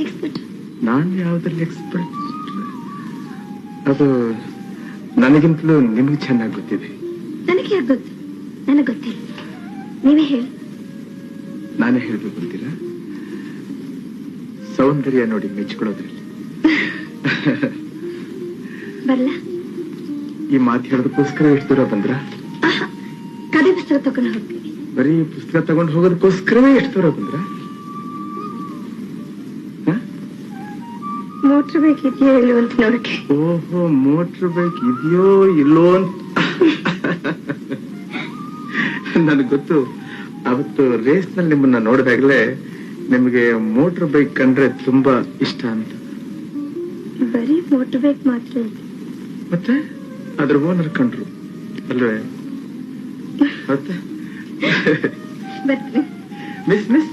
Expert? ನಾನು ಯಾವ್ದ್ರಲ್ಲಿ expert? ಅದು ನನಗಿಂತಲೂ ನಿಮ್ಗೆ ಚೆನ್ನಾಗಿ ಗೊತ್ತಿದೆ. ನನಗೆ ಯಾಕೆ ಗೊತ್ತು? ನನಗೆ ಗೊತ್ತಿಲ್ಲ, ನೀವೇ ಹೇಳಿ. ನಾನೇ ಹೇಳ್ಬೇಕು ಅಂತೀರಾ? ಸೌಂದರ್ಯ ನೋಡಿ ಮೆಚ್ಕೊಳ್ಳೋದ್ರಲ್ಲಿ. ಬರಲ್ಲ? ಈ ಮಾತು ಹೇಳೋದಕ್ಕೋಸ್ಕರ ಎಷ್ಟು ದೂರ ಬಂದ್ರ? ಕಥೆ ಪುಸ್ತಕ ತಗೊಂಡು ಹೋಗ್ತೀನಿ. ಬರೀ ಪುಸ್ತಕ ತಗೊಂಡು ಹೋಗೋದಕ್ಕೋಸ್ಕರವೇ ಎಷ್ಟು ದೂರ ಬಂದ್ರ? ಮೋಟ್ರ್ ಬೈಕ್ ಇದೆಯೋ ಇಲ್ಲೋ ಅಂತ ನೋಡಕ್ಕೆ. ಓಹೋ, ಮೋಟ್ರ್ ಬೈಕ್ ಇದೆಯೋ ಇಲ್ಲೋ ಅಂತ. ನನಗೆ ಗೊತ್ತು, ಅವತ್ತು ರೇಸ್ ನಲ್ಲಿ ನಿಮ್ಮನ್ನ ನೋಡಿದಾಗಲೇ ನಿಮಗೆ ಮೋಟ್ರ್ ಬೈಕ್ ಕಂಡ್ರೆ ತುಂಬಾ ಇಷ್ಟ ಅಂತ. ಬರೀ ಮೋಟ್ರ್ ಬೈಕ್ ಮಾತ್ರ ಇಲ್ಲ, ಮತ್ತೆ ಅದ್ರ ಓನರ್ ಕಂಡ್ರು ಅಲ್ವೇ? ಮತ್ತೆ ಬರ್ತೀನಿ. ಮಿಸ್